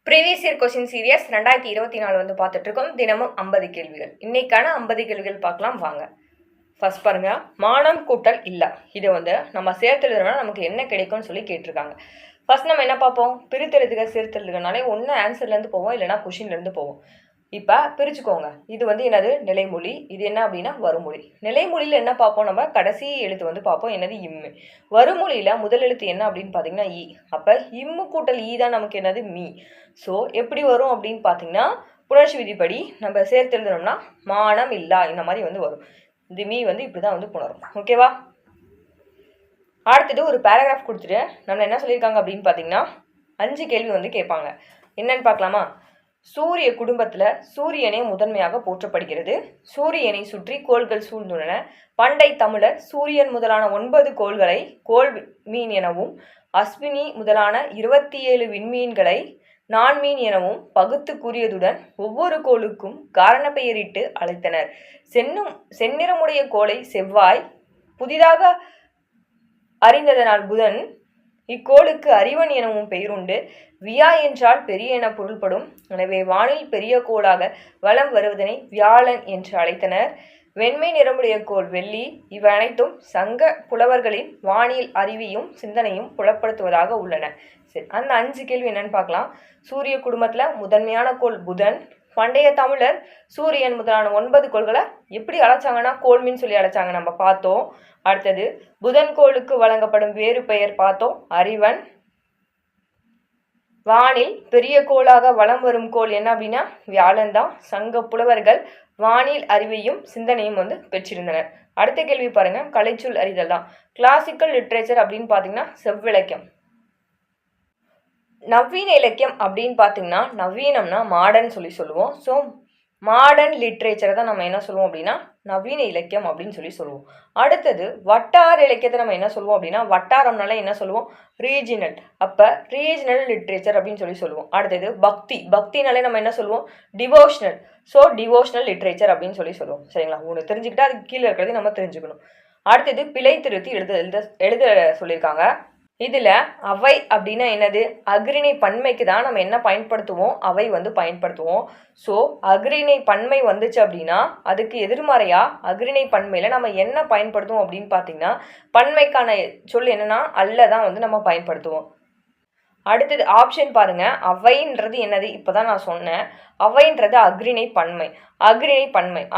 Previous year question serious 2024 வந்து பார்த்துட்டு இருக்கோம். தினமும் 50 கேள்விகள். இன்னைக்கான 50 கேள்விகள் பார்க்கலாம் வாங்க. ஃபர்ஸ்ட் பாருங்க, மானம் கூட்டல் இல்ல. இதை வந்து நம்ம சேர்த்தெழுதுனா நமக்கு என்ன கிடைக்கும்னு சொல்லி கேட்டிருக்காங்க. ஃபர்ஸ்ட் நம்ம என்ன பார்ப்போம், பிரித்தெழுதுக சேர்த்தெழுதுகனாலே ஒன்று ஆன்சர்லேருந்து போவோம், இல்லைனா கொஷின்லேருந்து போவோம். இப்போ பிரிச்சுக்கோங்க. இது வந்து என்னது நிலைமொழி, இது என்ன அப்படின்னா வருமொழி. நிலைமொழியில் என்ன பார்ப்போம், நம்ம கடைசி எழுத்து வந்து பார்ப்போம், என்னது இம்மு. வருமொழியில் முதல் எழுத்து என்ன அப்படின்னு பார்த்தீங்கன்னா இ. அப்போ இம்மு கூட்டல் ஈ தான் நமக்கு என்னது மீ. ஸோ எப்படி வரும் அப்படின்னு பார்த்தீங்கன்னா புணர்ச்சி விதிப்படி நம்ம சேர்த்து எழுதணும்னா மானம் இல்லா இந்த மாதிரி வந்து வரும். இந்த மீ வந்து இப்படி தான் வந்து புணரும். ஓகேவா? அடுத்தது ஒரு பேராகிராஃப் கொடுத்துட்டு நம்ம என்ன சொல்லியிருக்காங்க அப்படின்னு பார்த்தீங்கன்னா 5 கேள்வி வந்து கேட்பாங்க. என்னன்னு பார்க்கலாமா? சூரிய குடும்பத்தில் சூரியனே முதன்மையாக போற்றப்படுகிறது. சூரியனை சுற்றி கோள்கள் சூழ்ந்துள்ளன. பண்டை தமிழர் சூரியன் முதலான 9 கோள்களை கோள் மீன் எனவும் அஸ்வினி முதலான 27 விண்மீன்களை நான்மீன் எனவும் பகுத்து கூறியதுடன் ஒவ்வொரு கோளுக்கும் காரண பெயரிட்டு அழைத்தனர். செந்நிறமுடைய கோளை செவ்வாய் புதிதாக அறிந்ததனால் புதன் இக்கோளுக்கு அறிவன் எனவும் பெயருண்டு. வியா என்றால் பெரிய என பொருள்படும். எனவே வானில் பெரிய கோளாக வலம் வருவதனை வியாழன் என்று அழைத்தனர். வெண்மை நிறமுடைய கோள் வெள்ளி. இவை அனைத்தும் சங்க புலவர்களின் வானியல் அறிவையும் சிந்தனையும் புலப்படுத்துவதாக உள்ளன. சரி, அந்த 5 கேள்வி என்னன்னு பார்க்கலாம். சூரிய குடும்பத்தில் முதன்மையான கோள் புதன். பண்டைய தமிழர் சூரியன் முதலான 9 கோள்களை எப்படி அழைச்சாங்கன்னா கோள்மின்னு சொல்லி அழைச்சாங்க, நம்ம பார்த்தோம். அடுத்தது புதன் கோளுக்கு வழங்கப்படும் வேறு பெயர் பார்த்தோம், அறிவன். வானில் பெரிய கோளாக வலம் வரும் கோள் என்ன அப்படின்னா வியாழன் தான். சங்க புலவர்கள் வானில் அறிவையும் சிந்தனையும் வந்து பெற்றிருந்தனர். அடுத்த கேள்வி பாருங்க, கலைச்சொல் அறிதல் தான். கிளாசிக்கல் லிட்ரேச்சர் அப்படின்னு பார்த்தீங்கன்னா செவ்விலக்கியம். நவீன இலக்கியம் அப்படின்னு பார்த்தீங்கன்னா நவீனம்னா மாடர்ன் சொல்லி சொல்லுவோம். ஸோ மாடர்ன் லிட்ரேச்சரை தான் நம்ம என்ன சொல்லுவோம் அப்படின்னா நவீன இலக்கியம் அப்படின்னு சொல்லி சொல்லுவோம். அடுத்தது வட்டார இலக்கியத்தை நம்ம என்ன சொல்லுவோம் அப்படின்னா வட்டாரம்னால என்ன சொல்லுவோம், ரீஜினல். அப்போ ரீஜினல் லிட்ரேச்சர் அப்படின்னு சொல்லி சொல்லுவோம். அடுத்தது பக்தினாலே நம்ம என்ன சொல்லுவோம், டிவோஷனல். ஸோ டிவோஷனல் லிட்ரேச்சர் அப்படின்னு சொல்லி சொல்லுவோம். சரிங்களா? ஒன்று தெரிஞ்சுக்கிட்டா அதுக்கு கீழே இருக்கிறது நம்ம தெரிஞ்சுக்கணும். அடுத்தது பிழை திருத்தி எழுத சொல்லியிருக்காங்க. இதில் அவை அப்படின்னா என்னது, அஃறிணை பன்மைக்கு தான் நம்ம என்ன பயன்படுத்துவோம், அவை வந்து பயன்படுத்துவோம். ஸோ அஃறிணை பன்மை வந்துச்சு அப்படின்னா அதுக்கு எதிர்மறையாக அஃறிணை பன்மையில் நம்ம என்ன பயன்படுத்துவோம் அப்படின்னு பார்த்தீங்கன்னா பன்மைக்கான சொல் என்னன்னா அல்ல தான் வந்து நம்ம பயன்படுத்துவோம். அடுத்தது ஆப்ஷன் பாருங்க, அவைன்றது என்னது, இப்போதான் நான் சொன்னேன். அவைன்றது அஃறிணை பன்மை.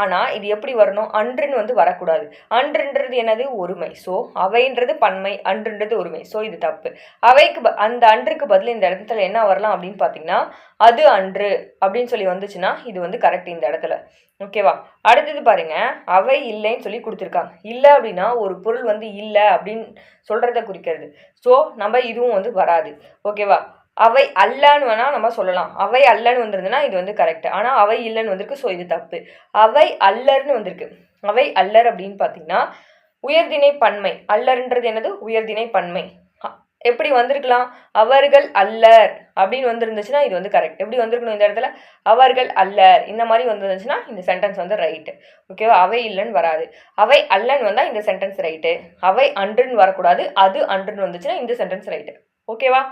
ஆனால் இது எப்படி வரணும், அன்றுன்னு வந்து வரக்கூடாது. அன்றுன்றது என்னது, ஒருமை. ஸோ அவைன்றது பன்மை, அன்றுன்றது ஒருமை. ஸோ இது தப்பு. அவைக்கு அந்த அன்றுக்கு பதில் இந்த இடத்துல என்ன வரலாம் அப்படின்னு பார்த்தீங்கன்னா அது அன்று அப்படின்னு சொல்லி வந்துச்சுன்னா இது வந்து கரெக்ட் இந்த இடத்துல. ஓகேவா? அடுத்தது பாருங்க, அவை இல்லைன்னு சொல்லி கொடுத்துருக்காங்க. இல்லை அப்படின்னா ஒரு பொருள் வந்து இல்லை அப்படின்னு சொல்றத குறிக்கிறது. ஸோ நம்ம இதுவும் வந்து வராது. ஓகேவா? அவை அல்லன்னு வேணா நம்ம சொல்லலாம். அவை அல்லன்னு வந்திருந்ததுன்னா இது வந்து கரெக்ட். ஆனால் அவை இல்லைன்னு வந்திருக்கு. ஸோ இது தப்பு. அவை அல்லர்னு வந்திருக்கு. அவை அல்லர் அப்படின்னு பார்த்தீங்கன்னா உயர்திணை பன்மை. அல்லர்ன்றது என்னது, உயர்திணை பன்மை. எப்படி வந்திருக்கலாம், அவர்கள் அல்லர் அப்படின்னு வந்துருந்துச்சுன்னா இது வந்து கரெக்ட். எப்படி வந்திருக்கணும் இந்த இடத்துல, அவர்கள் அல்லர் இந்த மாதிரி வந்துருந்துச்சுன்னா இந்த சென்டென்ஸ் வந்து ரைட்டு. ஓகேவா? அவை இல்லைன்னு வராது. அவை அல்லன்னு வந்தால் இந்த சென்டென்ஸ் ரைட்டு. அவை அன்றுன்னு வரக்கூடாது. அது அன்றுன்னு வந்துச்சுன்னா இந்த சென்டென்ஸ் ரைட்டு. ஓகேவா?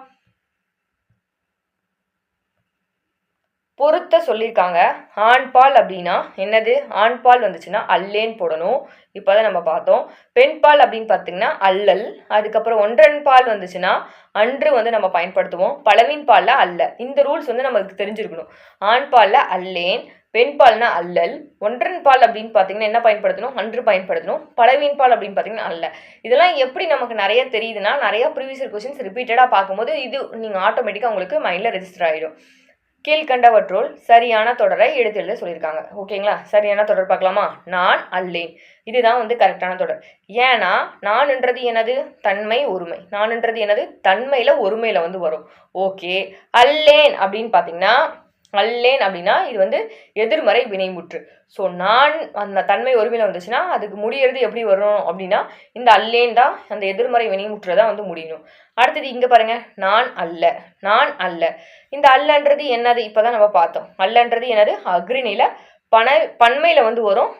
பொருத்த சொல்லியிருக்காங்க. ஆண்பால் அப்படின்னா என்னது, ஆண்பால் வந்துச்சுன்னா அல்லேன்னு போடணும். இப்போ தான் நம்ம பார்த்தோம். பெண்பால் அப்படின்னு பார்த்தீங்கன்னா அல்லல். அதுக்கப்புறம் ஒன்றன் பால் வந்துச்சுன்னா அன்று வந்து நம்ம பயன்படுத்துவோம். பலவின் பாலில் அல்ல. இந்த ரூல்ஸ் வந்து நமக்கு தெரிஞ்சிருக்கணும். ஆண்பாலில் அல்லேன், பெண்பால்னா அல்லல். ஒன்றன் பால் அப்படின்னு பார்த்தீங்கன்னா என்ன பயன்படுத்தணும், அன்று பயன்படுத்தணும். பலவின் பால் அப்படின்னு பார்த்தீங்கன்னா அல்ல. இதெல்லாம் எப்படி நமக்கு நிறைய தெரியுதுன்னா நிறைய ப்ரீவியஸ் கொஸ்டின்ஸ் ரிப்பீட்டடாக பார்க்கும்போது இது நீங்கள் ஆட்டோமேட்டிக்காக உங்களுக்கு மைண்டில் ரெஜிஸ்டர் ஆகிடும். கீழ்கண்டவற்றுள் சரியான தொடரை எடுத்து எழுத சொல்லியிருக்காங்க. ஓகேங்களா? சரியான தொடர் பார்க்கலாமா? நான் அல்லேன், இதுதான் வந்து கரெக்டான தொடர். ஏன்னா நான்ன்றது என்னது, தன்மை ஒருமை. நான்ன்றது என்னது, தன்மையில் ஒருமையில் வந்து வரும். ஓகே. அல்லேன் அப்படின்னு பார்த்தீங்கன்னா அல்லேன் அப்படின்னா இது வந்து எதிர்மறை வினைமுற்று. ஸோ நான் அந்த தன்மை ஒருமையில் வந்துச்சுன்னா அதுக்கு முடியறது எப்படி வரும் அப்படின்னா இந்த அல்லேன் தான் அந்த எதிர்மறை வினைமுற்றை தான் வந்து முடியணும். அடுத்தது இங்கே பாருங்க, நான் அல்ல. இந்த அல்லன்றது என்னது, இப்போதான் நம்ம பார்த்தோம். அல்லன்றது என்னது, அஃறிணையில் பன்மையில் வந்து வரும்.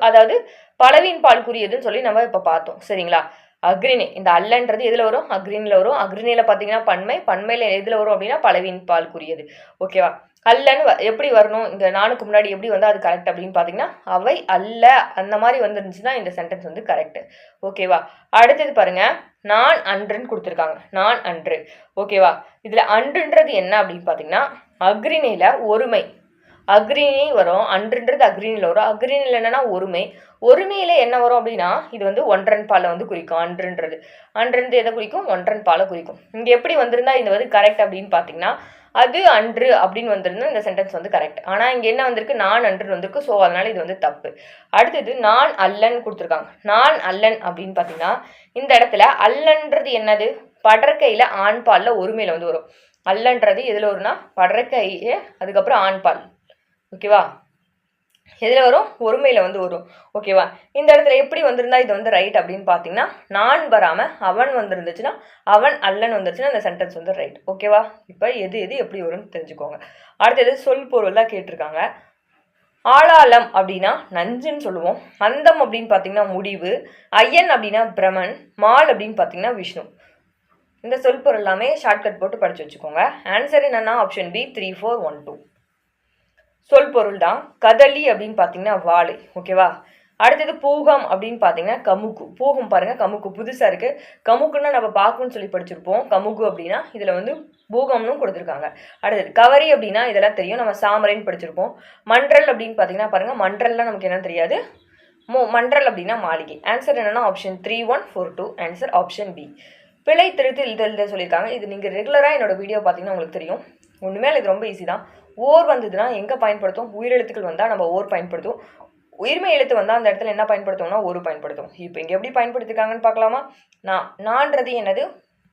அதாவது பலவின் பால் குறியதுன்னு சொல்லி நம்ம இப்போ பார்த்தோம். சரிங்களா? அக்ரிணை. இந்த அல்லன்றது எதில் வரும்? அக்ரிணியில் வரும். அக்ரிணையில் பார்த்தீங்கன்னா பன்மை, பன்மையில் எதில் வரும் அப்படின்னா பலவின் பால்குரியது. ஓகேவா? அல்லன்னு எப்படி வரணும்? இந்த நானுக்கு முன்னாடி எப்படி வந்தால் அது கரெக்ட் அப்படின்னு பார்த்தீங்கன்னா அவை அல்ல அந்த மாதிரி வந்துருந்துச்சுன்னா இந்த சென்டென்ஸ் வந்து கரெக்ட். ஓகேவா? அடுத்தது பாருங்க, நான் அன்றுன்னு கொடுத்துருக்காங்க. நான் அன்று. ஓகேவா? இதில் அன்றுன்றது என்ன அப்படின்னு பார்த்தீங்கன்னா அக்ரிணையில் ஒருமை. அக்ரிணை வரும், அன்றுன்றது அக்ரிணியில் வரும். அக்ரிணியில் என்னன்னா ஒருமை. ஒருமையில என்ன வரும் அப்படின்னா இது வந்து ஒன்றன் பாலை வந்து குறிக்கும். அன்றுன்றது எதை குறிக்கும்? ஒன்றன் பாலை குறிக்கும். இங்கே எப்படி வந்திருந்தா இது வந்து கரெக்ட் அப்படின்னு பார்த்தீங்கன்னா அது அன்று அப்படின்னு வந்திருந்தா இந்த சென்டென்ஸ் வந்து கரெக்ட். ஆனால் இங்கே என்ன வந்திருக்கு? நான் அன்றுன்னு வந்திருக்கு. ஸோ அதனால இது வந்து தப்பு. அடுத்தது நான் அல்லன் கொடுத்துருக்காங்க. நான் அல்லன் அப்படின்னு பார்த்தீங்கன்னா இந்த இடத்துல அல்லன்றது என்னது? படற்கையில் ஆண் பாலில் ஒருமையில் வந்து வரும். அல்லன்றது எதில் வரும்னா படற்கையே அதுக்கப்புறம் ஆண் பால். ஓகேவா? எதில் வரும்? ஒருமையில் வந்து வரும். ஓகேவா? இந்த இடத்துல எப்படி வந்திருந்தா இது வந்து ரைட் அப்படின்னு பார்த்தீங்கன்னா நான் வராமல் அவன் வந்துருந்துச்சுன்னா அவன் அல்லன் வந்துருச்சுன்னா அந்த சென்டென்ஸ் வந்து ரைட். ஓகேவா? இப்போ எது எப்படி வரும்னு தெரிஞ்சுக்கோங்க. அடுத்தது சொல் பொருள் தான் கேட்டிருக்காங்க. ஆளாளம் அப்படின்னா நஞ்சுன்னு சொல்லுவோம். அந்தம் அப்படின்னு பார்த்தீங்கன்னா முடிவு. ஐயன் அப்படின்னா பிரமன். மால் அப்படின்னு பார்த்தீங்கன்னா விஷ்ணு. இந்த சொல் பொருள் எல்லாமே ஷார்ட்கட் போட்டு படித்து வச்சுக்கோங்க. ஆன்சர் என்னன்னா ஆப்ஷன் பி 3, 4, 1, 2. சொல் பொருள் தான். கதலி அப்படின்னு பார்த்தீங்கன்னா வாழை. ஓகேவா? அடுத்தது பூகம் அப்படின்னு பார்த்தீங்கன்னா கமுகு. பூகம் பாருங்கள், கமுகு புதுசாக இருக்குது. கமுகுன்னா நம்ம பாக்குன்னு சொல்லி படிச்சிருப்போம். கமுகு அப்படின்னா இதில் வந்து பூகம்னு கொடுத்துருக்காங்க. அடுத்தது கவரி அப்படின்னா இதெல்லாம் தெரியும், நம்ம சாமரைன்னு படிச்சிருப்போம். மன்றல் அப்படின்னு பார்த்தீங்கன்னா பாருங்கள், மன்றல்லாம் நமக்கு என்ன தெரியாது. மன்றல் அப்படின்னா மாளிகை. ஆன்சர் என்னன்னா ஆப்ஷன் 3, 1, 4, 2. Answer option B. பிழை திருத்தி எழுத சொல்லியிருக்காங்க. இது நீங்கள் ரெகுலராக என்னோட வீடியோ பார்த்தீங்கன்னா உங்களுக்கு தெரியும். ஒன்றுமே இது ரொம்ப ஈஸி தான். ஓர் வந்ததுன்னா எங்கே பயன்படுத்தும்? உயிரெழுத்துக்கள் வந்தால் நம்ம ஓர் பயன்படுத்தும். உயிர்மை எழுத்து வந்தால் அந்த இடத்துல என்ன பயன்படுத்தும்னா ஒரு பயன்படுத்தும். இப்போ இங்கே எப்படி பயன்படுத்திருக்காங்கன்னு பார்க்கலாமா? நான்றது என்னது?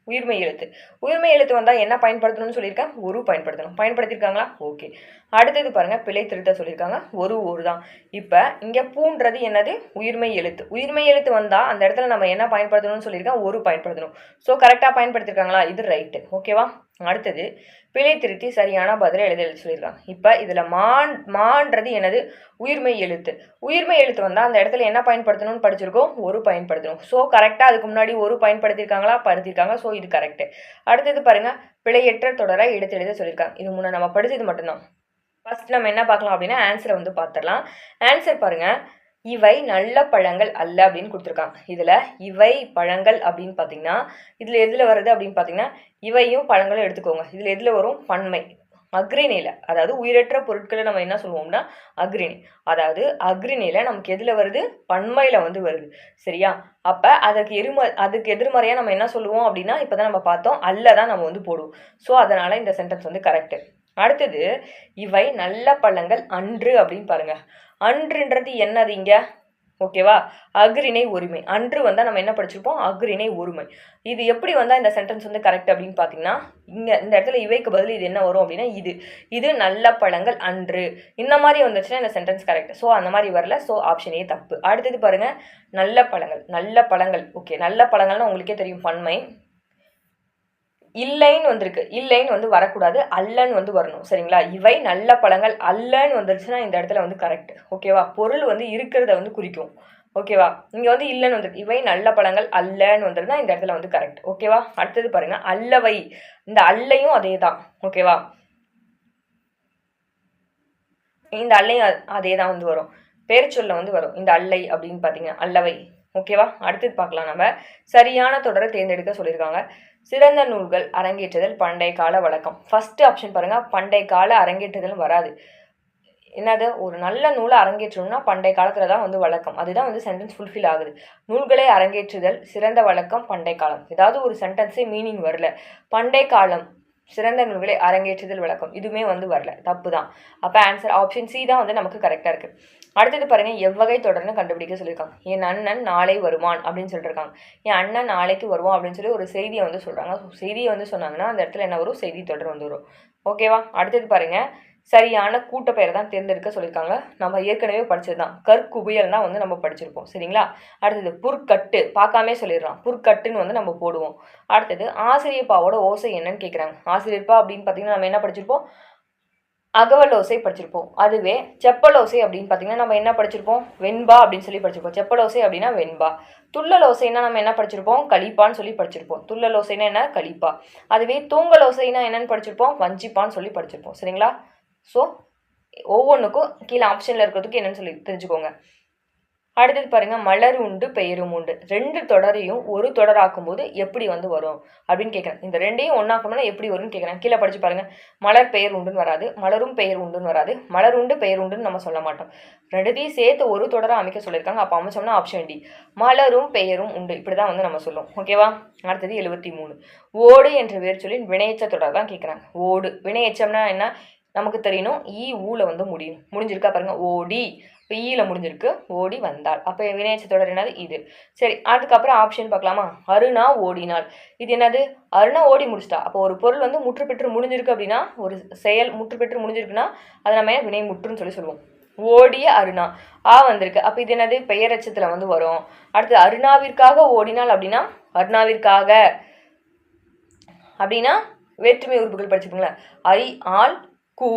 உயிர்மை எழுத்து. உயிர்மை எழுத்து வந்தால் என்ன பயன்படுத்தணும்னு சொல்லியிருக்கேன்? ஒரு பயன்படுத்தணும். பயன்படுத்தியிருக்காங்களா? ஓகே. அடுத்தது பாருங்கள், பிழை திருத்த சொல்லியிருக்காங்க. ஒரு தான். இப்போ இங்கே பூன்றது என்னது? உயிர்மை எழுத்து. உயிர்மை எழுத்து வந்தால் அந்த இடத்துல நம்ம என்ன பயன்படுத்தணும்னு சொல்லியிருக்கேன்? ஒரு பயன்படுத்தணும். ஸோ கரெக்டாக பயன்படுத்தியிருக்காங்களா? இது ரைட்டு. ஓகேவா? அடுத்தது பிழை திருத்தி சரியான பதிலை எழுத சொல்லியிருக்காங்க. இப்போ இதில் மான்றது என்னது? உயிர்மை எழுத்து. உயிர்மை எழுத்து வந்தால் அந்த இடத்துல என்ன பயன்படுத்தணும்னு படிச்சிருக்கோம்? ஒரு பயன்படுத்தணும். ஸோ கரெக்டாக அதுக்கு முன்னாடி ஒரு பயன்படுத்தியிருக்காங்களா? படுத்திருக்காங்க. ஸோ இது கரெக்டு. அடுத்தது பாருங்கள், பிழையற்ற தொடரை எடுத்து எழுத சொல்லியிருக்காங்க. இது முன்னே நம்ம படித்தது மட்டும்தான். ஃபர்ஸ்ட் நம்ம என்ன பார்க்கலாம் அப்படின்னா ஆன்சரை வந்து பார்த்துடலாம். ஆன்சர் பாருங்கள், இவை நல்ல பழங்கள் அல்ல அப்படின்னு கொடுத்துருக்காங்க. இதில் இவை பழங்கள் அப்படின்னு பார்த்தீங்கன்னா இதில் எதில் வருது அப்படின்னு பார்த்தீங்கன்னா இவையும் பழங்களும் எடுத்துக்கோங்க. இதில் எதில் வரும்? பன்மை. அக்ரிணையில், அதாவது உயிரற்ற பொருட்களை நம்ம என்ன சொல்லுவோம்னா அக்ரிணை. அதாவது அக்ரிணையில் நமக்கு எதில் வருது? பன்மையில் வந்து வருது. சரியா? அப்போ அதுக்கு எதிர்மறையாக நம்ம என்ன சொல்லுவோம் அப்படின்னா இப்போ தான் நம்ம பார்த்தோம், அல்ல தான் நம்ம வந்து போடுவோம். ஸோ அதனால் இந்த சென்டென்ஸ் வந்து கரெக்டு. அடுத்தது இவை நல்ல பழங்கள் அன்று அப்படின்னு பாருங்க. அன்றுன்றது என்னது இங்க? ஓகேவா? அக்ரிணை ஒருமை. அன்று வந்தால் நம்ம என்ன படிச்சிருப்போம்? அக்ரிணை ஒருமை. இது எப்படி வந்தால் இந்த சென்டென்ஸ் வந்து கரெக்ட் அப்படின்னு பார்த்தீங்கன்னா இந்த இடத்துல இவைக்கு பதில் இது என்ன வரும் அப்படின்னா இது நல்ல பழங்கள் அன்று இந்த மாதிரி வந்துச்சுன்னா இந்த சென்டென்ஸ் கரெக்ட். ஸோ அந்த மாதிரி வரல. ஸோ ஆப்ஷனே தப்பு. அடுத்தது பாருங்க, நல்ல பழங்கள். ஓகே, நல்ல பழங்கள்னா உங்களுக்கே தெரியும் பன்மை. இல்லைன்னு வந்திருக்கு. இல்லைன்னு வந்து வரக்கூடாது, அல்லன்னு வந்து வரணும். சரிங்களா? இவை நல்ல பழங்கள் அல்லன்னு வந்துருச்சுன்னா இந்த இடத்துல வந்து கரெக்ட். ஓகேவா? பொருள் வந்து இருக்கிறத வந்து குறிக்கும். ஓகேவா? இங்கே வந்து இல்லைன்னு வந்துருக்கு. இவை நல்ல பழங்கள் அல்லன்னு வந்துருந்தா இந்த இடத்துல வந்து கரெக்ட். ஓகேவா? அடுத்தது பாருங்க, அல்லவை. இந்த அல்லையும் அதே தான். ஓகேவா? இந்த அல்லையும் அதே தான் வந்து வரும். பேர் சொல்ல வந்து வரும் இந்த அல்லை அப்படின்னு பார்த்தீங்கன்னா அல்லவை. ஓகேவா? அடுத்தது பார்க்கலாம். நம்ம சரியான தொடரை தேர்ந்தெடுக்க சொல்லியிருக்காங்க. சிறந்த நூல்கள் அரங்கேற்றுதல் பண்டைய கால வழக்கம். ஃபர்ஸ்ட் ஆப்ஷன் பாருங்க, பண்டைய கால அரங்கேற்றுதல் வராது. என்னது? ஒரு நல்ல நூலை அரங்கேற்றணும்னா பண்டைய காலத்துல தான் வந்து வழக்கம். அதுதான் வந்து சென்டென்ஸ் ஃபுல்ஃபில் ஆகுது. நூல்களை அரங்கேற்றுதல் சிறந்த வழக்கம் பண்டைய காலம். ஏதாவது ஒரு சென்டென்ஸே மீனிங் வரல. பண்டைய காலம் சிறந்த நூல்களை அரங்கேற்றுதல் வழக்கம் இதுவுமே வந்து வரல. தப்பு தான். அப்போ ஆன்சர் ஆப்ஷன் சி தான் வந்து நமக்கு கரெக்டாக இருக்குது. அடுத்தது பாருங்க, எவ்வகை தொடர்னு கண்டுபிடிக்க சொல்லியிருக்காங்க. என் அண்ணன் நாளை வருவான் அப்படின்னு சொல்லியிருக்காங்க. என் அண்ணன் நாளைக்கு வருவான் அப்படின்னு சொல்லி ஒரு செய்தியை வந்து சொல்கிறாங்க. செய்தியை வந்து சொன்னாங்கன்னா அந்த இடத்துல என்ன வரும்? செய்தி தொடர் வந்து வரும். ஓகேவா? அடுத்தது பாருங்க, சரியான கூட்டப்பெயரை தான் தேர்ந்தெடுக்க சொல்லியிருக்காங்க. நம்ம ஏற்கனவே படிச்சது தான். கற்குவியல் தான் வந்து நம்ம படிச்சிருப்போம். சரிங்களா? அடுத்தது புற்கட்டு, பார்க்காமே சொல்லிடுறோம். புற்கட்டுன்னு வந்து நம்ம போடுவோம். அடுத்தது ஆசிரியப்பாவோட ஓசை என்னன்னு கேட்குறாங்க. ஆசிரியப்பா அப்படின்னு பார்த்தீங்கன்னா நம்ம என்ன படிச்சிருப்போம்? அகவலோசை படிச்சிருப்போம். அதுவே செப்பலோசை அப்படின்னு பார்த்தீங்கன்னா நம்ம என்ன படிச்சிருப்போம்? வெண்பா அப்படின்னு சொல்லி படிச்சிருப்போம். செப்பலோசை அப்படின்னா வெண்பா. துள்ளலோசைனா நம்ம என்ன படிச்சிருப்போம்? கலிப்பான்னு சொல்லி படிச்சிருப்போம். துள்ளலோசைனா என்ன? கலிப்பா. அதுவே தூங்கலோசைனா என்னன்னு படிச்சிருப்போம்? வஞ்சிப்பான்னு சொல்லி படிச்சிருப்போம். சரிங்களா? ஸோ ஒவ்வொன்றுக்கும் கீழே ஆப்ஷனில் இருக்கிறதுக்கு என்னன்னு சொல்லி தெரிஞ்சுக்கோங்க. அடுத்தது பாருங்க, மலர் உண்டு பெயரும் உண்டு. 2 தொடரையும் ஒரு தொடராக்கும் போது எப்படி வந்து வரும் அப்படின்னு கேட்குறேன். இந்த ரெண்டையும் ஒன்றாக்கணும்னா எப்படி வரும்னு கேட்குறேன். கீழே படிச்சு பாருங்க. மலர் பெயர் உண்டுன்னு வராது, மலரும் பெயர் உண்டுன்னு வராது, மலர் உண்டு பெயர் உண்டுன்னு நம்ம சொல்ல மாட்டோம். ரெண்டுத்தையும் சேர்த்து ஒரு தொடராக அமைக்க சொல்லியிருக்காங்க. அப்போ அமைச்சோம்னா ஆப்ஷன் டி, மலரும் பெயரும் உண்டு. இப்படி தான் வந்து நம்ம சொல்லுவோம். ஓகேவா? அடுத்தது 73. ஓடு என்ற வேர் சொல்லின் வினையெச்ச தொடர் தான் கேட்குறாங்க. ஓடு வினையெச்சம்னா என்ன நமக்கு தெரியணும். ஊல வந்து முடிஞ்சிருக்கா பாருங்க. ஓடி இப்போ ஈல முடிஞ்சிருக்கு. ஓடி வந்தாள். அப்போ வினையெச்ச தொடர் என்னது? இது. சரி, அதுக்கப்புறம் ஆப்ஷன் பார்க்கலாமா? அருணா ஓடினாள். இது என்னது? அருணா ஓடி முடிச்சிட்டா. அப்போ ஒரு பொருள் வந்து முற்று பெற்று முடிஞ்சிருக்கு அப்படின்னா, ஒரு செயல் முற்று பெற்று முடிஞ்சிருக்குன்னா அதை நம்ம வினை முற்றுன்னு சொல்லி சொல்லுவோம். ஓடிய அருணா வந்திருக்கு. அப்போ இது என்னது? பெயரச்சத்தில் வந்து வரும். அடுத்து அருணாவிற்காக ஓடினாள் அப்படின்னா, அருணாவிற்காக அப்படின்னா வேற்றுமை உறுப்புகள் படிச்சுக்கோங்களேன். ஐ, ஆல், கு,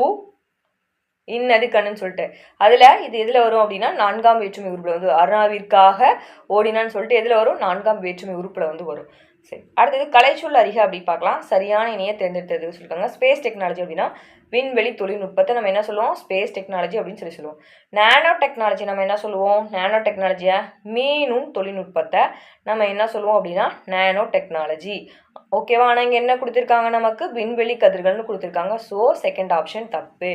இன்னது கண்ணுன்னு சொல்லிட்டு அதில் இது எதில் வரும் அப்படின்னா 4ஆம் வேற்றுமை உறுப்பில் வந்து அருணாவிற்காக ஓடினான்னு சொல்லிட்டு எதில் வரும்? 4ஆம் வேற்றுமை உறுப்பில் வந்து வரும். சரி, அடுத்தது கலைச்சொல் அறிக அப்படி பார்க்கலாம். சரியான இணையை தேர்ந்தெடுத்தது சொல்லியிருக்காங்க. ஸ்பேஸ் டெக்னாலஜி அப்படின்னா விண்வெளி தொழில்நுட்பத்தை நம்ம என்ன சொல்லுவோம்? ஸ்பேஸ் டெக்னாலஜி அப்படின்னு சொல்லி சொல்லுவோம். நானோ டெக்னாலஜி நம்ம என்ன சொல்லுவோம்? நானோ டெக்னாலஜியை மீனும் தொழில்நுட்பத்தை நம்ம என்ன சொல்லுவோம் அப்படின்னா நானோ டெக்னாலஜி. ஓகேவா? ஆனால் இங்கே என்ன கொடுத்துருக்காங்க? நமக்கு விண்வெளி கதிர்கள்னு கொடுத்துருக்காங்க. ஸோ செகண்ட் ஆப்ஷன் தப்பு.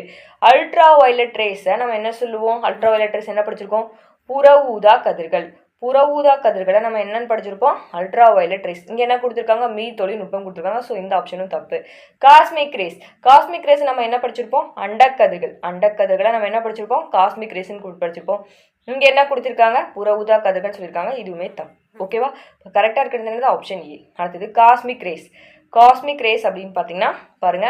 அல்ட்ரா வயலட் ரேஸை நம்ம என்ன சொல்லுவோம்? அல்ட்ரா வயலட் ரேஸ் என்ன படிச்சிருக்கோம்? புற ஊதா கதிர்கள். புற ஊதா கதிர்களை நம்ம என்னன்னு படிச்சிருப்போம்? Ultra violet race. இங்கே என்ன கொடுத்துருக்காங்க? மீ தொழில்நுட்பம் கொடுத்துருக்காங்க. ஸோ இந்த ஆப்ஷனும் தப்பு. Cosmic race. காஸ்மிக் ரேஸ் நம்ம என்ன படிச்சிருப்போம்? அண்டக்கதிர்கள். அண்டக்கதிர்களை நம்ம என்ன படிச்சிருப்போம்? காஸ்மிக் ரேஸ்ன்னு படிச்சிருப்போம். இங்கே என்ன கொடுத்துருக்காங்க? புற ஊதா கதிர்கள்னு சொல்லியிருக்காங்க. இதுவுமே தப்பு. ஓகேவா? கரெக்டாக இருக்கிறது ஆப்ஷன் ஏ. அடுத்தது காஸ்மிக் ரேஸ். காஸ்மிக் ரேஸ் அப்படின்னு பார்த்தீங்கன்னா பாருங்க,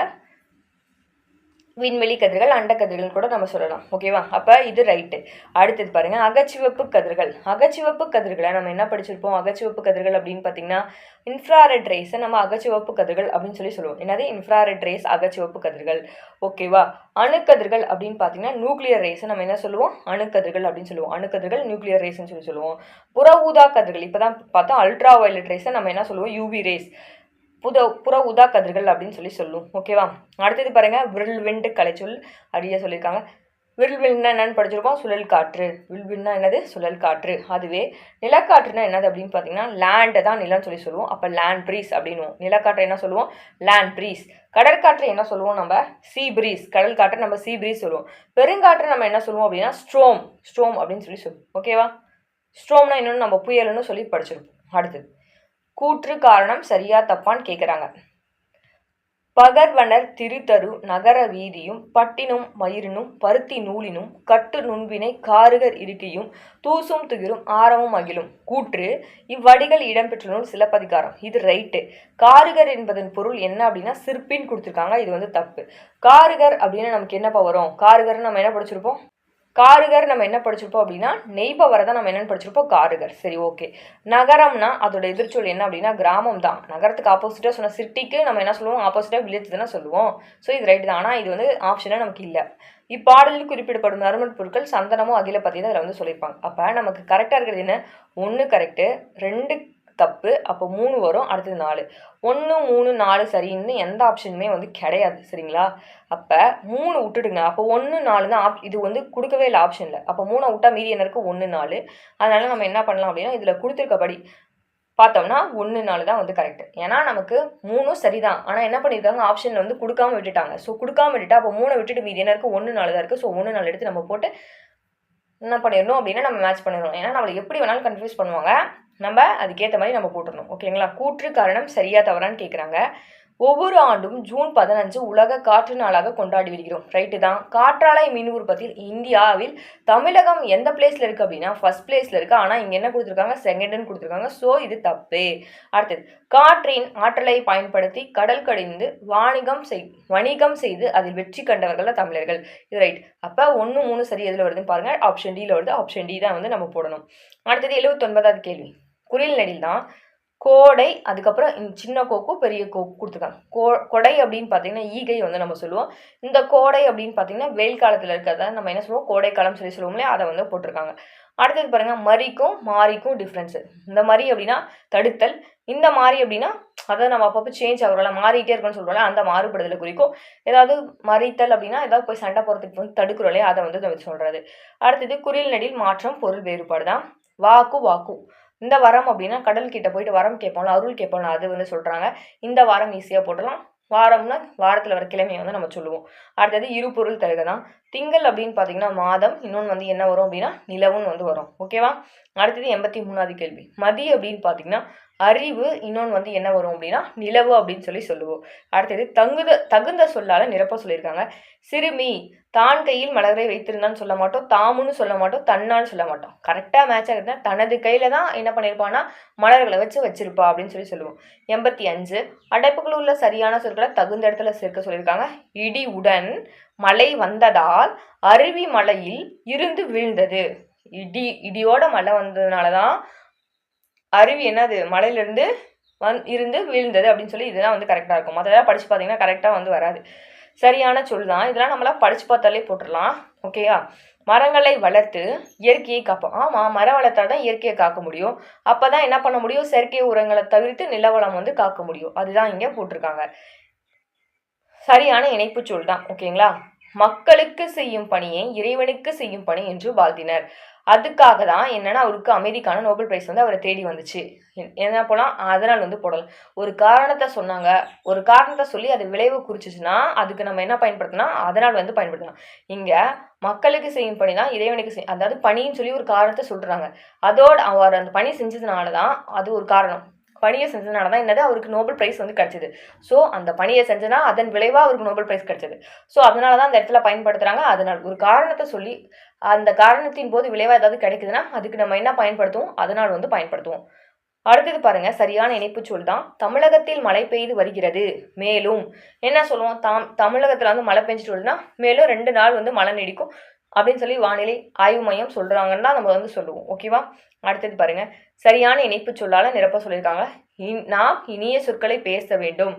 விண்வெளி கதிர்கள் அண்டக்கதிர்கள் கூட நம்ம சொல்லலாம். ஓகேவா? அப்போ இது ரைட்டு. அடுத்தது பாருங்க, அகச்சிவப்பு கதிர்கள். அகச்சிவப்பு கதிர்களை நம்ம என்ன படிச்சிருப்போம்? அகச்சிவப்பு கதிர்கள் அப்படின்னு பார்த்தீங்கன்னா இன்ஃப்ராரெட் ரேஸை நம்ம அகச்சிவப்பு கதிர்கள் அப்படின்னு சொல்லி சொல்லுவோம். என்னது? இன்ஃப்ராரெட் ரேஸ், அகச்சிவப்பு கதிர்கள். ஓகேவா? அணுக்கதிர்கள் அப்படின்னு பார்த்தீங்கன்னா நியூக்ளியர் ரேஸை நம்ம என்ன சொல்லுவோம்? அணுக்கதிர்கள் அப்படின்னு சொல்லுவோம். அணுக்கதிர்கள் நியூக்ளியர் ரேஸ்ன்னு சொல்லி சொல்லுவோம். புற ஊதா கதிர்கள் இப்போ தான் பார்த்தா அல்ட்ரா வயலட் ரேஸை நம்ம என்ன சொல்லுவோம்? யூவி ரேஸ், புற ஊதா கதிர்கள் அப்படின்னு சொல்லி சொல்லுவோம். ஓகேவா? அடுத்தது பாருங்க, விரல்விண்டு கலைச்சொல் அப்படியே சொல்லியிருக்காங்க. விரல்விண்ட்னா என்னன்னு படிச்சிருக்கோம்? சுழல் காற்று. வில்விண்ட்னா என்னது? சுழல் காற்று. அதுவே நிலக்காற்றுனா என்னது அப்படின்னு பார்த்தீங்கன்னா லேண்டை தான் நிலம்னு சொல்லி சொல்லுவோம். அப்போ லேண்ட் ப்ரீஸ் அப்படின்னுவோம். நிலக்காற்றை என்ன சொல்லுவோம்? Land breeze. கடற்காற்றை என்ன சொல்லுவோம்? நம்ம சீ ப்ரீஸ். கடல் காற்றை நம்ம சீ ப்ரீஸ் சொல்லுவோம். பெருங்காற்றை நம்ம என்ன சொல்லுவோம் அப்படின்னா ஸ்ட்ரோம். ஸ்ட்ரோம் அப்படின்னு சொல்லி சொல்லுவோம். ஓகேவா? ஸ்ட்ரோம்னா இன்னொன்று நம்ம புயல்னு சொல்லி படிச்சிருப்போம். அடுத்தது கூற்று காரணம் சரியா தப்பான்னு கேட்குறாங்க. பகர்வனர் திருத்தரு நகர வீதியும் பட்டினும் மயிரினும் பருத்தி நூலினும் கட்டு நுண்வினை காருகர் இருக்கையும் தூசும் துகிரும் ஆரமும் அகிலும். கூற்று இவ்வடிகள் இடம்பெற்ற நூல் சிலப்பதிகாரம். இது ரைட்டு. காருகர் என்பதன் பொருள் என்ன அப்படின்னா சிற்பின்னு கொடுத்துருக்காங்க. இது வந்து தப்பு. காருகர் அப்படின்னு நமக்கு என்னப்பா வரும்? காருகர் நம்ம என்ன படிச்சிருப்போம்? காருகர் நம்ம என்ன படிச்சிருப்போம் அப்படின்னா நெய்பவரை தான் நம்ம என்னென்னு படிச்சிருப்போம்? காருகர். சரி, ஓகே. நகரம்னா அதோட எதிர்ச்சொல் என்ன அப்படின்னா கிராமம் தான். நகரத்துக்கு ஆப்போசிட்டாக சொன்ன சிட்டிக்கு நம்ம என்ன சொல்லுவோம்? ஆப்போசிட்டாக வில்லேஜ் தானே சொல்லுவோம். ஸோ இது ரைட்டு தான். ஆனால் இது வந்து ஆப்ஷனாக நமக்கு இல்லை. இப்பாடலில் குறிப்பிடப்படும் நறுமண் பொருட்கள் சந்தனமும் அகில பற்றி தான் இதில் வந்து சொல்லியிருப்பாங்க. அப்போ நமக்கு கரெக்டாக இருக்கிறது என்ன? 1 கரெக்டு, 2 தப்பு, அப்போ 3 வரும். அடுத்தது 4. 1, 3, 4 சரின்னு எந்த ஆப்ஷனுமே வந்து கிடையாது. சரிங்களா? அப்போ 3 விட்டுடுங்க. அப்போ 1, 4 தான் இது வந்து கொடுக்கவே இல்லை ஆப்ஷனில். அப்போ 3 விட்டா மீதி என்ன இருக்குது? 1, 4. அதனால நம்ம என்ன பண்ணலாம் அப்படின்னா இதில் கொடுத்துருக்கபடி பார்த்தோம்னா 1, 4 தான் வந்து கரெக்ட். ஏன்னா நமக்கு 3 சரிதான். ஆனால் என்ன பண்ணியிருக்காங்க? ஆப்ஷனில் வந்து கொடுக்காம விட்டுட்டாங்க. ஸோ கொடுக்காம விட்டுட்டா அப்போ 3 விட்டுட்டு மீதி என்ன இருக்குது? 1, 4 தான் இருக்குது. ஸோ 1, 4 எடுத்து நம்ம போட்டு என்ன பண்ணிடணும் அப்படின்னா நம்ம மேட்ச் பண்ணிடணும். ஏன்னா நம்மளை எப்படி வேணாலும் கன்ஃபியூஸ் பண்ணுவாங்க. நம்ம அதுக்கேற்ற மாதிரி நம்ம போட்டுடணும். ஓகேங்களா? கூற்று காரணம் சரியா தவறான்னு கேட்குறாங்க. ஒவ்வொரு ஆண்டும் ஜூன் 15 உலக காற்று நாளாக கொண்டாடி வருகிறோம். ரைட்டு தான். காற்றாலை மின் உற்பத்தியில் இந்தியாவில் தமிழகம் எந்த பிளேஸில் இருக்குது அப்படின்னா ஃபர்ஸ்ட் பிளேஸில் இருக்குது. ஆனால் இங்கே என்ன கொடுத்துருக்காங்க? செகண்டுன்னு கொடுத்துருக்காங்க. ஸோ இது தப்பு. அடுத்தது காற்றின் ஆற்றலை பயன்படுத்தி கடல் கடிந்து வணிகம் செய்து அதில் வெற்றி கண்டவர்கள் தமிழர்கள். இது ரைட். அப்போ 1, 3 சரி எதில் வருதுன்னு பாருங்கள். ஆப்ஷன் டியில் வருது. ஆப்ஷன் டி தான் வந்து நம்ம போடணும். அடுத்தது 79வது கேள்வி. குறில் நெடில் தான் கோடை, அதுக்கப்புறம் சின்ன கோக்கு பெரிய கோக்கு கொடுத்துருக்காங்க. கொடை அப்படின்னு பார்த்தீங்கன்னா ஈகை வந்து நம்ம சொல்லுவோம். இந்த கோடை அப்படின்னு பார்த்தீங்கன்னா வெயில் காலத்தில் இருக்கிறத நம்ம என்ன சொல்லுவோம், கோடைக்காலம் சொல்லி சொல்லுவோம் இல்லையா, அதை வந்து போட்டிருக்காங்க. அடுத்தது பாருங்க, மரிக்கும் மாரிக்கும் டிஃப்ரென்ஸு. இந்த மரி அப்படின்னா தடுத்தல், இந்த மாறி அப்படின்னா அதை நம்ம அப்பப்போ சேஞ்ச் ஆகுறோம்ல, மாறிட்டே இருக்குன்னு சொல்கிறோம்ல, அந்த மாறுபடுதலை குறிக்கும். ஏதாவது மறித்தல் அப்படின்னா ஏதாவது போய் சண்டை போகிறதுக்கு வந்து தடுக்கிறோம் இல்லையா, அதை வந்து நம்ம சொல்கிறது. அடுத்தது குறில் நெடில் மாற்றம் பொருள் வேறுபாடு தான். வாக்கு வாக்கு, இந்த வாரம் அப்படின்னா கடல் கிட்ட போயிட்டு வரம் கேட்போம்ல, அருள் கேட்போம்ல, அது வந்து சொல்கிறாங்க. இந்த வாரம் ஈஸியாக போட்டலாம். வாரம்னா வாரத்தில் வர கிழமையை வந்து நம்ம சொல்லுவோம். அடுத்தது இருபொருள் தருக தான். திங்கள் அப்படின்னு பார்த்தீங்கன்னா மாதம், இன்னொன்று வந்து என்ன வரும் அப்படின்னா நிலவுன்னு வந்து வரும். ஓகேவா. அடுத்தது 83வது கேள்வி. மதி அப்படின்னு பார்த்தீங்கன்னா அறிவு, இன்னொன்று வந்து என்ன வரும் அப்படின்னா நிலவு அப்படின்னு சொல்லுவோம். அடுத்தது தகுந்த சொல்லால நிரப்ப சொல்லியிருக்காங்க. சிறுமி தான் கையில் மலரை வைத்திருந்தான்னு சொல்ல மாட்டோம், தாமுன்னு சொல்ல மாட்டோம், தன்னான்னு சொல்ல மாட்டோம். கரெக்டாக மேட்ச் ஆகுதுன்னா தனது கையில தான் என்ன பண்ணியிருப்பான்னா மலர்களை வச்சிருப்பா அப்படின்னு சொல்லுவோம். 85 அடைப்புகள் உள்ள சரியான சொற்களை தகுந்த இடத்துல சேர்க்க சொல்லியிருக்காங்க. இடி உடன் மழை வந்ததால் அருவி மலையில் இருந்து வீழ்ந்தது. இடியோட மழை வந்ததுனால தான் அருவி என்னது மலையிலிருந்து இருந்து வீழ்ந்தது அப்படின்னு சொல்லி இதெல்லாம் வந்து கரெக்டாக இருக்கும். மற்றதெல்லாம் படித்து பார்த்தீங்கன்னா கரெக்டாக வந்து வராது. சரியான சொல் தான். இதெல்லாம் நம்மளாம் படித்து பார்த்தாலே போட்டுடலாம். ஓகேயா. மரங்களை வளர்த்து இயற்கையை காப்போம். ஆமாம், மரம் வளர்த்தால் தான் இயற்கையை காக்க முடியும். அப்போ தான் என்ன பண்ண முடியும், செயற்கை உரங்களை தவிர்த்து நிலவளம் வந்து காக்க முடியும். அதுதான் இங்கே போட்டிருக்காங்க. சரியான இணைப்பு சொல் தான். ஓகேங்களா. மக்களுக்கு செய்யும் பணியை இறைவனுக்கு செய்யும் பணி என்று வாழ்த்தினர். அதுக்காக தான் என்னன்னா அவருக்கு அமைதிக்கான நோபல் பிரைஸ் வந்து அவரை தேடி வந்துச்சு. என்ன போலாம், அதனால் வந்து போடலாம். ஒரு காரணத்தை சொன்னாங்க, ஒரு காரணத்தை சொல்லி அது விளைவு குறிச்சிச்சுன்னா அதுக்கு நம்ம என்ன பயன்படுத்தினா அதனால் வந்து பயன்படுத்தலாம். இங்கே மக்களுக்கு செய்யும் பணி தான் இறைவனுக்கு அதாவது பணின்னு சொல்லி ஒரு காரணத்தை சொல்கிறாங்க. அதோடு அவர் அந்த பணி செஞ்சதுனால தான் அது ஒரு காரணம். பணியை செஞ்சதுனால தான் என்னது அவருக்கு நோபல் பிரைஸ் வந்து கிடச்சிது. ஸோ அந்த பணியை செஞ்சனா அதன் விளைவாக அவருக்கு நோபல் பிரைஸ் கிடச்சிது. ஸோ அதனால தான் அந்த இடத்துல பயன்படுத்துகிறாங்க. அதனால் ஒரு காரணத்தை சொல்லி அந்த காரணத்தின் போது விளைவாக ஏதாவது கிடைக்குதுன்னா அதுக்கு நம்ம என்ன பயன்படுத்துவோம், அதனால் வந்து பயன்படுத்துவோம். அடுத்தது பாருங்க, சரியான இணைப்பு சொல் தான். தமிழகத்தில் மழை பெய்து வருகிறது. மேலும் என்ன சொல்லுவோம், தமிழகத்தில் வந்து மழை பெஞ்சிட்டு வருதுன்னா மேலும் 2 நாள் வந்து மழை நீடிக்கும் அப்படின்னு சொல்லி வானிலை ஆய்வு மையம் சொல்கிறாங்கன்னா நம்ம வந்து சொல்லுவோம். ஓகேவா. அடுத்தது பாருங்க, சரியான இணைப்பு சொல்லால நிரப்ப சொல்லியிருக்காங்க. நாம் இனிய சொற்களை பேச வேண்டும்.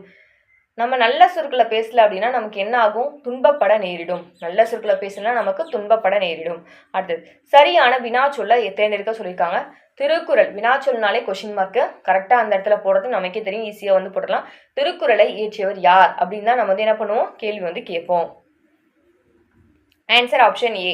நம்ம நல்ல சொற்களை பேசல அப்படின்னா நமக்கு என்ன ஆகும், துன்பப்பட நேரிடும். நல்ல சொற்களை பேசலாம் நமக்கு துன்பப்பட நேரிடும். அடுத்தது சரியான வினா சொல்ல தேர்ந்தெடுக்க சொல்லியிருக்காங்க. திருக்குறள் வினாச்சொல்னாலே கொஷின் மார்க்கு கரெக்டாக அந்த இடத்துல போடுறது நமக்கே தெரியும், ஈஸியாக வந்து போடலாம். திருக்குறளை இயற்றியவர் யார் அப்படின்னு தான் நம்ம வந்து என்ன பண்ணுவோம், கேள்வி வந்து கேட்போம். Answer option A.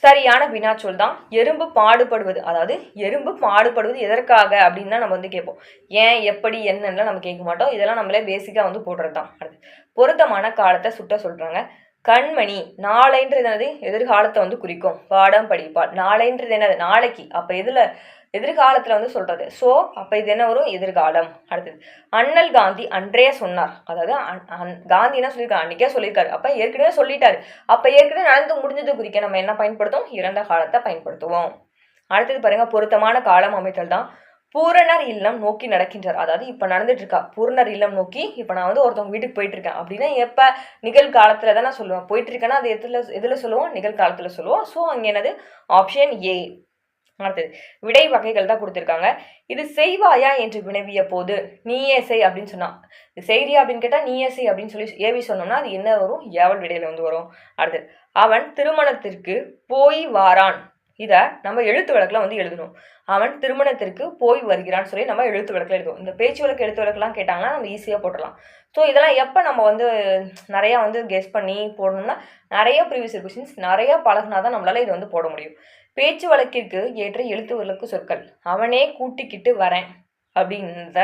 சரியான வினாச்சொல் தான். எறும்பு பாடுபடுவது, அதாவது எறும்பு பாடுபடுவது எதற்காக அப்படின்னு தான் நம்ம வந்து கேட்போம். ஏன், எப்படி, என்னன்னா நம்ம கேட்க மாட்டோம். இதெல்லாம் நம்மளே பேசிக்காக வந்து போடுறது தான். அடுத்து பொருத்தமான காலத்தை சுட்ட சொல்கிறாங்க. கண்மணி, நாளைன்றது என்னது, எதிர்காலத்தை வந்து குறிக்கும். பாடம் படிப்பாள். நாளைன்றது என்னது, நாளைக்கு. அப்போ இதில் எதிர்காலத்தில் வந்து சொல்கிறது. ஸோ அப்போ இது என்ன வரும், எதிர்காலம். அடுத்தது அண்ணல் காந்தி அன்றே சொன்னார். அதாவது காந்தி என்ன சொல்லியிருக்காரு, அன்றைக்கே சொல்லியிருக்காரு. அப்போ ஏற்கனவே சொல்லிட்டாரு. அப்போ ஏற்கனவே நடந்து முடிஞ்சது குறிக்க நம்ம என்ன பயன்படுத்துவோம், இறந்த காலத்தை பயன்படுத்துவோம். அடுத்தது பாருங்க, பொருத்தமான காலம் அமைத்தல் தான். பூரணர் இல்லம் நோக்கி நடக்கின்றார். அதாவது இப்போ நடந்துட்டு இருக்கா பூரணர் இல்லம் நோக்கி. இப்போ நான் வந்து ஒருத்தவங்க வீட்டுக்கு போயிட்டு இருக்கேன் அப்படின்னா எப்போ, நிகழ்காலத்தில் தான் நான் சொல்லுவேன். போயிட்டு இருக்கேன்னா அது எதில் சொல்லுவோம், நிகழ்காலத்தில் சொல்லுவோம். ஸோ அங்கே என்னது, ஆப்ஷன் ஏ. அடுத்தது விடை வகைகள் தான் கொடுத்துருக்காங்க. இது செய்வாயா என்று வினவிய போது நீயே செய் அப்படின்னு சொன்னா, இது செய்றியா அப்படின்னு கேட்டால் நீயே செய் அப்படின்னு சொல்லி ஏவி சொன்னோம்னா அது என்ன வரும், ஏவல் விடையில வந்து வரும். அடுத்தது அவன் திருமணத்திற்கு போய் வாரான். இதை நம்ம எழுத்து வழக்கில் வந்து எழுதணும். அவன் திருமணத்திற்கு போய் வருகிறான்னு சொல்லி நம்ம எழுத்து வழக்கில் எழுதுவோம். இந்த பேச்சு வழக்கு எழுத்து வழக்கெல்லாம் கேட்டாங்கன்னா நம்ம ஈஸியாக போட்டுடலாம். ஸோ இதெல்லாம் எப்போ நம்ம வந்து நிறையா வந்து கெஸ் பண்ணி போடணும்னா நிறைய ப்ரீவியஸ் கொஸ்டின்ஸ் நிறையா பழகினா தான் நம்மளால் இது வந்து போட முடியும். பேச்சு வழக்கிற்கு ஏற்ற எழுத்து வழக்கு சொற்கள். அவனே கூட்டிக்கிட்டு வரேன் அப்படின்றத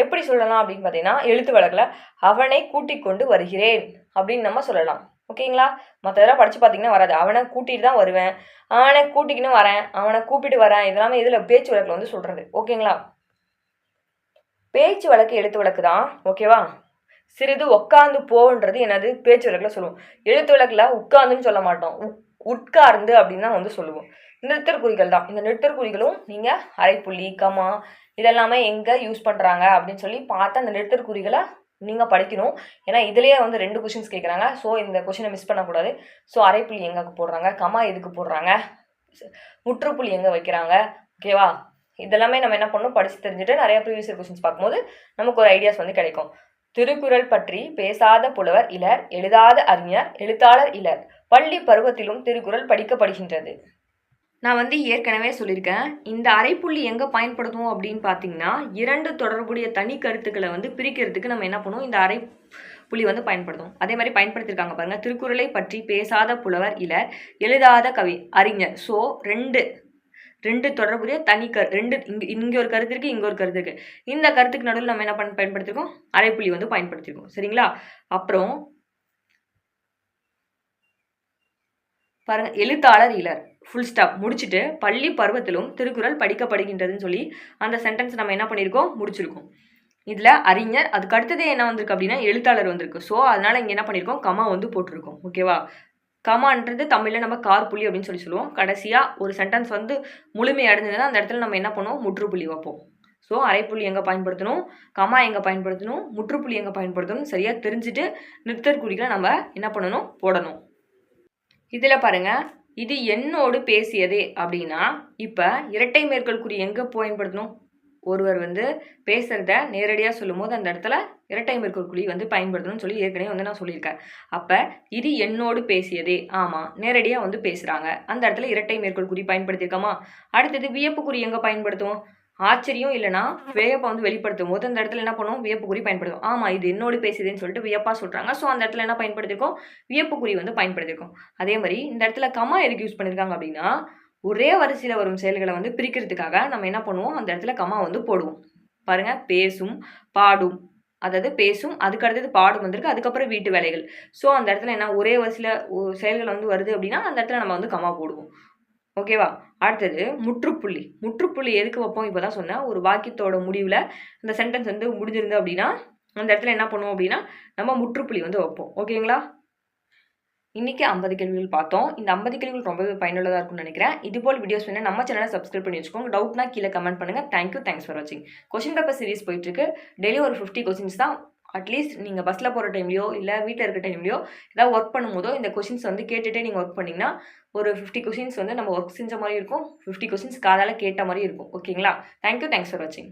எப்படி சொல்லலாம் அப்படின்னு பார்த்தீங்கன்னா, எழுத்து வழக்கில் அவனை கூட்டிக் கொண்டு வருகிறேன் அப்படின்னு நம்ம சொல்லலாம். ஓகேங்களா. மற்றதெல்லாம் படித்து பார்த்தீங்கன்னா வராது. அவனை கூட்டிகிட்டு தான் வருவேன், அவனை கூட்டிக்கின்னு வரேன், அவனை கூப்பிட்டு வரேன், இதெல்லாமே இதில் பேச்சு வழக்கில் வந்து சொல்கிறது. ஓகேங்களா. பேச்சு வழக்கு எழுத்து வழக்கு தான். ஓகேவா. சிறிது உட்காந்து போன்றது என்னது, பேச்சு வழக்கில் சொல்லுவோம். எழுத்து வழக்கில் உட்காந்துன்னு சொல்ல மாட்டோம், உட்கார்ந்து அப்படின்னு தான் வந்து சொல்லுவோம். நிறுத்தற்குறிகள் தான். இந்த நிறுத்தற்குறிகளும் நீங்கள் அரைப்புள்ளி, கமா இதெல்லாமே எங்கே யூஸ் பண்ணுறாங்க அப்படின்னு சொல்லி பார்த்து அந்த நிறுத்தற்குறிகளை நீங்கள் படிக்கணும். ஏன்னா இதுலேயே வந்து 2 கொஷின்ஸ் கேட்குறாங்க. ஸோ இந்த கொஷினை மிஸ் பண்ணக்கூடாது. ஸோ அரைப்புள்ளி எங்கே போடுறாங்க, கமா எதுக்கு போடுறாங்க, முற்றுப்புள்ளி எங்கே வைக்கிறாங்க, ஓகேவா, இதெல்லாமே நம்ம என்ன பண்ணணும், படித்து தெரிஞ்சுட்டு நிறைய ப்ரீவியஸ் இயர் கொஸ்டின்ஸ் பார்க்கும்போது நமக்கு ஒரு ஐடியாஸ் வந்து கிடைக்கும். திருக்குறள் பற்றி பேசாத புலவர் இலர், எழுதாத அறிஞர், எழுத்தாளர் இலர். பள்ளி பருவத்திலும் திருக்குறள் படிக்கப்படுகின்றது. நான் வந்து ஏற்கனவே சொல்லியிருக்கேன், இந்த அரைப்புள்ளி எங்கே பயன்படுத்துவோம் அப்படின்னு பார்த்தீங்கன்னா, 2 தொடர்புடைய தனி கருத்துக்களை வந்து பிரிக்கிறதுக்கு நம்ம என்ன பண்ணுவோம், இந்த அரைப்புள்ளி வந்து பயன்படுத்துவோம். அதே மாதிரி பயன்படுத்தியிருக்காங்க பாருங்கள், திருக்குறளை பற்றி பேசாத புலவர் இலர், எழுதாத அறிஞர். ஸோ ரெண்டு தொடர்புடைய தனி ரெண்டு இங்கே ஒரு கருத்து இருக்குது, இங்கே ஒரு கருத்து இருக்குது. இந்த கருத்துக்கு நடுவில் நம்ம என்ன பயன்படுத்திருக்கோம், அரைப்புள்ளி வந்து பயன்படுத்தியிருக்கோம். சரிங்களா? அப்புறம் பாருங்க, எழுத்தாளர் இலர், ஃபுல் ஸ்டாப் முடிச்சுட்டு பள்ளி பருவத்திலும் திருக்குறள் படிக்கப்படுகின்றதுன்னு சொல்லி அந்த சென்டென்ஸ் நம்ம என்ன பண்ணியிருக்கோம், முடிச்சிருக்கோம். இதில் அறிஞர், அதுக்கு அடுத்ததே என்ன வந்திருக்கு அப்படின்னா எழுத்தாளர் வந்திருக்கு. ஸோ அதனால் இங்கே என்ன பண்ணியிருக்கோம், கமா வந்து போட்டிருக்கோம். ஓகேவா? கமான்றது தமிழில் நம்ம கார்புள்ளி அப்படின்னு சொல்லுவோம். கடைசியாக ஒரு சென்டென்ஸ் வந்து முழுமை அடைஞ்சதுன்னா அந்த இடத்துல நம்ம என்ன பண்ணுவோம், முற்றுப்புள்ளி வைப்போம். ஸோ அரைப்புள்ளி எங்கே பயன்படுத்தணும், கமா எங்கே பயன்படுத்தணும், முற்றுப்புள்ளி எங்கே பயன்படுத்தணும் சரியாக தெரிஞ்சுட்டு நிறுத்தற்குறிகளை நம்ம என்ன பண்ணணும், போடணும். இதில் பாருங்கள், இது என்னோடு பேசியதே அப்படின்னா இப்போ இரட்டை மேற்கோள் குறி எங்கே பயன்படுத்தணும், ஒருவர் வந்து பேசுகிறத நேரடியாக சொல்லும் போது அந்த இடத்துல இரட்டை மேற்கோள் குறி வந்து பயன்படுத்தணும்னு சொல்லி ஏற்கனவே வந்து நான் சொல்லியிருக்கேன். அப்போ இது என்னோடு பேசியதே, ஆமாம் நேரடியாக வந்து பேசுகிறாங்க, அந்த இடத்துல இரட்டை மேற்கோள் குறி பயன்படுத்தியிருக்கோமா. அடுத்தது வியப்பு குறி எங்கே பயன்படுத்துவோம், ஆச்சரியம் இல்லைனா வியப்பை வந்து வெளிப்படுத்தும் போது அந்த இடத்துல என்ன பண்ணுவோம், வியப்பு குறி பயன்படுத்தும். ஆமாம் இது என்னோடு பேசுதுன்னு சொல்லிட்டு வியப்பாக சொல்கிறாங்க. ஸோ அந்த இடத்துல என்ன பயன்படுத்திருக்கோம், வியப்பு குறி வந்து பயன்படுத்தியிருக்கோம். அதே மாதிரி இந்த இடத்துல கமா எதுக்கு யூஸ் பண்ணியிருக்காங்க அப்படின்னா, ஒரே வரிசையில் வரும் செயல்களை வந்து பிரிக்கிறதுக்காக நம்ம என்ன பண்ணுவோம், அந்த இடத்துல கமா வந்து போடுவோம். பாருங்கள், பேசும், பாடும், அதாவது பேசும், அதுக்கு அடுத்தது பாடும் வந்திருக்கு, அதுக்கப்புறம் வீட்டு வேலைகள். ஸோ அந்த இடத்துல என்ன, ஒரே வரிசையில் செயல்கள் வந்து வருது அப்படின்னா அந்த இடத்துல நம்ம வந்து கமா போடுவோம். ஓகேவா? அடுத்தது முற்றுப்புள்ளி எதுக்கு வைப்போம், இப்போ தான் சொன்னேன். ஒரு வாக்கியத்தோட முடிவில் இந்த சென்டென்ஸ் வந்து முடிஞ்சிருந்து அப்படின்னா அந்த இடத்துல என்ன பண்ணுவோம் அப்படின்னா நம்ம முற்றுப்புள்ளி வந்து வைப்போம். ஓகேங்களா? இன்றைக்கி 50 கேள்விகள் பார்த்தோம். இந்த 50 கேள்விகள் ரொம்பவே பயனுள்ளதாக இருக்கும்னு நினைக்கிறேன். இதுபோல் வீடியோஸ் வேணும் நம்ம சேனலை சப்ஸ்கிரைப் பண்ணி வச்சுக்கோங்க. டவுட்னா கீழே கமெண்ட் பண்ணுங்கள். தேங்க்ஸ் ஃபார் வாட்சிங். கொஸ்டின் பேப்பர் சீரிஸ் போயிட்டுருக்கு. டெய்லி ஒரு 50 கொஸ்டின்ஸ் தான். அட்லீஸ்ட் நீங்கள் பஸ்ஸில் போகிற டைம்லையோ இல்லை வீட்டில் இருக்க டைம்லையோ ஏதாவது ஒர்க் பண்ணும்போதோ இந்த கொஸ்டின்ஸ் வந்து கேட்டுகிட்டே நீங்கள் ஒர்க் பண்ணிங்கன்னா ஒரு 50 கொஸ்டின்ஸ் வந்து நம்ம ஒர்க் செஞ்ச மாதிரி இருக்கும், 50 கொஸ்டின்ஸ் காதால் கேட்ட மாதிரி இருக்கும். ஓகேங்களா? தேங்க்ஸ் ஃபார் வாட்சிங்.